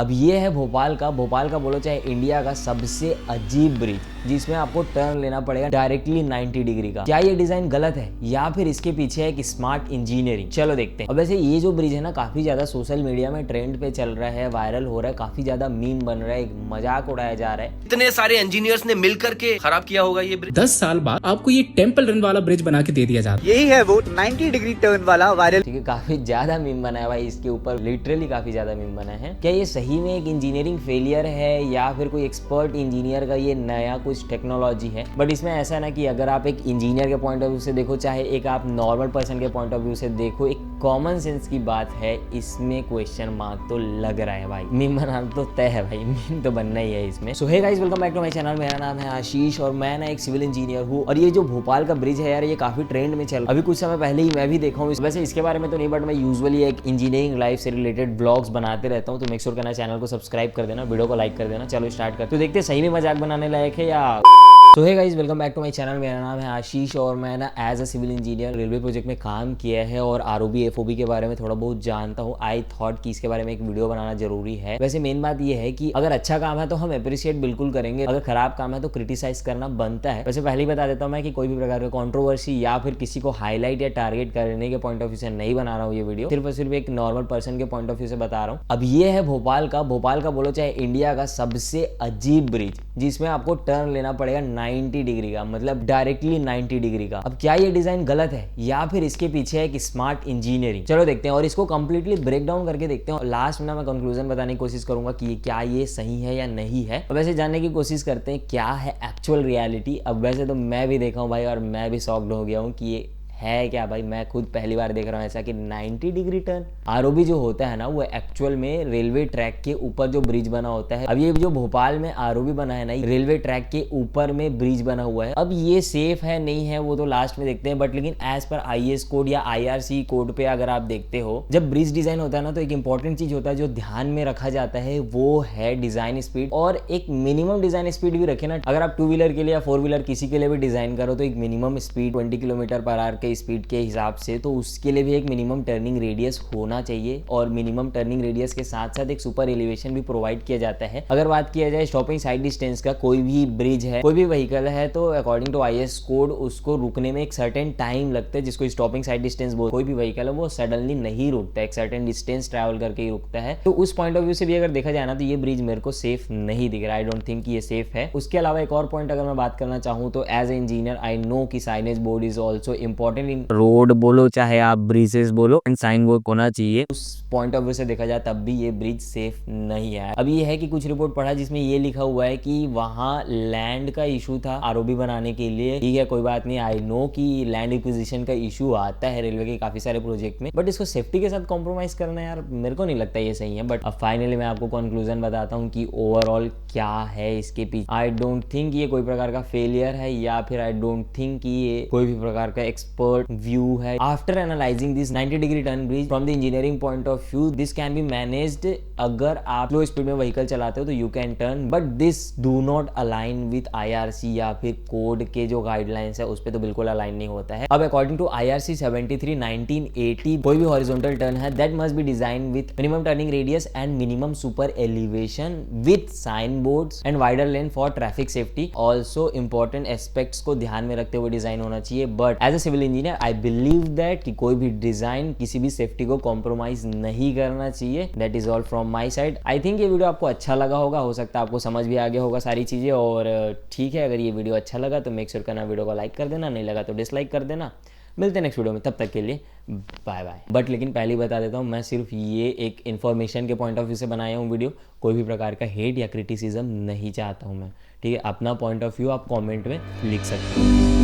अब ये है भोपाल का बोलो चाहे इंडिया का सबसे अजीब ब्रिज, जिसमें आपको टर्न लेना पड़ेगा डायरेक्टली 90 डिग्री का। क्या ये डिजाइन गलत है या फिर इसके पीछे है एक स्मार्ट इंजीनियरिंग? चलो देखते हैं। अब वैसे ये जो ब्रिज है ना, काफी ज्यादा सोशल मीडिया में ट्रेंड पे चल रहा है, वायरल हो रहा है, काफी ज्यादा मीम बन रहा है, एक मजाक उड़ाया जा रहा है। इतने सारे इंजीनियर्स ने मिलकर के खराब किया होगा ये ब्रिज। 10 साल बाद आपको ये टेम्पल रन वाला ब्रिज बना के दे दिया जाता है। यही है वो 90 डिग्री टर्न वाला वायरल। ठीक है, काफी ज्यादा मीम बना है भाई इसके ऊपर, लिटरली काफी ज्यादा मीम बना है। क्या ये सही में एक इंजीनियरिंग फेलियर है या फिर कोई एक्सपर्ट इंजीनियर का ये नया कुछ टेक्नोलॉजी है? बट इसमें ऐसा है ना कि अगर आप एक इंजीनियर के पॉइंट ऑफ व्यू से देखो, चाहे एक आप नॉर्मल पर्सन के पॉइंट ऑफ व्यू से देखो, एक कॉमन सेंस की बात है, इसमें क्वेश्चन मार्क तो लग रहा है भाई। मीम बनाना तो तय है भाई, मीम तो बनना ही है इसमें। So hey guys, welcome back to my channel. मेरा नाम है आशीष और मैं ना एक सिविल इंजीनियर हूँ। और ये जो भोपाल का ब्रिज है यार, ये काफी ट्रेंड में चल, अभी कुछ समय पहले ही मैं भी देखा हूँ। वैसे इसके बारे में तो नहीं, बट मैं यूजुअली एक इंजीनियरिंग लाइफ से रिलेटेड ब्लॉग्स बनाते रहता हूँ, तो मेक श्योर करना चैनल को सब्सक्राइब कर देना, वीडियो को लाइक कर देना। चलो स्टार्ट करते, तो देखते हैं सही में मजाक बनाने लायक है या। तो hey guys, welcome back to my channel. मेरा नाम है आशीष और मैं ना as a civil engineer railway project में काम किया है और आरओबी एफओबी के बारे में थोड़ा बहुत जानता हूँ। आई थॉट कि इसके बारे में एक वीडियो बनाना जरूरी है। वैसे मेन बात ये है कि अगर अच्छा काम है तो हम अप्रिशिएट बिल्कुल करेंगे, अगर खराब काम है तो क्रिटिसाइज करना बनता है। वैसे पहले ही बता देता हूँ मैं कि कोई भी प्रकार का कंट्रोवर्सी या फिर किसी को हाईलाइट या टारगेट करने के पॉइंट ऑफ व्यू से नहीं बना रहा हूँ ये वीडियो, सिर्फ और सिर्फ एक नॉर्मल पर्सन के पॉइंट ऑफ व्यू से बता रहा हूँ। अब ये है भोपाल का बोलो चाहे इंडिया का सबसे अजीब ब्रिज, जिसमें आपको टर्न लेना पड़ेगा 90 डिग्री का, मतलब डायरेक्टली 90 डिग्री का। अब क्या ये डिजाइन गलत है या फिर इसके पीछे है एक स्मार्ट इंजीनियरिंग? चलो देखते हैं और इसको कंप्लीटली ब्रेक डाउन करके देखते हैं और लास्ट में ना मैं कंक्लूजन बताने की कोशिश करूंगा कि क्या ये सही है या नहीं है। अब वैसे जानने की कोशिश करते हैं क्या है एक्चुअल रियलिटी। अब वैसे तो मैं भी देखा हूँ भाई और मैं भी शॉक्ड हो गया हूँ कि ये है क्या भाई। मैं खुद पहली बार देख रहा हूँ ऐसा कि 90 डिग्री टर्न। आरओबी जो होता है ना, वो एक्चुअल में रेलवे ट्रैक के ऊपर जो ब्रिज बना होता है। अब ये जो भोपाल में आरओबी बना है ना, रेलवे ट्रैक के ऊपर में ब्रिज बना हुआ है। अब ये सेफ है नहीं है वो तो लास्ट में देखते हैं, बट लेकिन एज पर आईएस कोड या आईआरसी कोड पे अगर आप देखते हो, जब ब्रिज डिजाइन होता है ना, तो एक इंपॉर्टेंट चीज होता है जो ध्यान में रखा जाता है, वो है डिजाइन स्पीड। और एक मिनिमम डिजाइन स्पीड भी रखे ना। अगर आप 2 व्हीलर के लिए या 4 व्हीलर किसी के लिए भी डिजाइन करो तो एक minimum speed 20 kilometre per hour के स्पीड के हिसाब से, तो उसके लिए भी एक मिनिमम टर्निंग रेडियस होना चाहिए। और मिनिमम टर्निंग रेडियस के साथ साथ एक सुपर एलिवेशन भी प्रोवाइड किया जाता है। अगर बात किया जाए स्टॉपिंग साइड डिस्टेंस का, कोई भी ब्रिज है, कोई भी व्हीकल है, तो अकॉर्डिंग टू आईएस कोड उसको रुकने में एक सर्टेन टाइम लगता है, जिसको स्टॉपिंग साइड डिस्टेंस बोलते हैं। कोई भी व्हीकल है वो सडनली नहीं रुकता है, एक सर्टेन डिस्टेंस ट्रैवल करके ही रुकता है। तो उस पॉइंट ऑफ व्यू से भी अगर देखा जाए ना, तो ये ब्रिज मेरे को सेफ नहीं दिख रहा। आई डोंट थिंक ये सेफ है। उसके अलावा एक और पॉइंट अगर मैं बात करना चाहूँ तो as a engineer I know कि signage board is also important in road बोलो चाहे आप ब्रिजेस बोलो, एंड साइन बोर्ड होना चाहिए। उस पॉइंट ऑफ व्यू से देखा जाए तब भी ये ब्रिज सेफ नहीं है। अब ये है कि कुछ रिपोर्ट पढ़ा जिसमें ये लिखा हुआ है कि वहां लैंड का इशू था आरओबी बनाने के लिए। ठीक है, कोई बात नहीं, आई नो कि लैंड एक्विजिशन का इशू आता है रेलवे के काफी सारे प्रोजेक्ट में, बट इसको सेफ्टी के साथ कॉम्प्रोमाइज करना यार मेरे को नहीं लगता ये सही है। बट अब फाइनली मैं आपको कंक्लूजन बताता हूँ कि ओवरऑल क्या है इसके पीछे। आई डोंट थिंक ये कोई प्रकार का फेलियर है या फिर आई डोंट थिंक ये कोई भी प्रकार का एक्सपर्ट व्यू है। After analysing this 90 degree turn bridge from the engineering point of view, this can be managed. अगर आप लो स्पीड में व्हीकल चलाते हो तो you can turn, but this do not align with IRC या फिर कोड के जो गाइडलाइंस है उस पे तो बिल्कुल अलाइन नहीं होता है। अब अकॉर्डिंग टू आईआरसी 73 1980, कोई भी हॉरिजॉन्टल टर्न है that must be design with minimum turning radius and minimum super elevation with sign boards and wider lane for traffic safety. Also important aspects को ध्यान में रखते हुए डिजाइन होना चाहिए। But as a civil engineer I believe that कि कोई भी डिजाइन किसी भी सेफ्टी को कॉम्प्रोमाइज नहीं करना चाहिए। That is all from my side. I think ये वीडियो आपको अच्छा लगा होगा, हो सकता है आपको समझ भी आ गया होगा सारी चीजें। और ठीक है, अगर ये वीडियो अच्छा लगा तो मेक श्योर करना वीडियो को लाइक कर देना, नहीं लगा तो डिसलाइक कर देना। मिलते हैं नेक्स्ट वीडियो में, तब तक के लिए बाय बाय। बट लेकिन पहले बता देता हूँ, मैं सिर्फ ये एक इन्फॉर्मेशन के पॉइंट ऑफ व्यू से बनाया हूँ वीडियो, कोई भी प्रकार का हेट या क्रिटिसिज्म नहीं चाहता हूँ मैं। ठीक है, अपना पॉइंट ऑफ व्यू आप कमेंट में लिख सकते हो।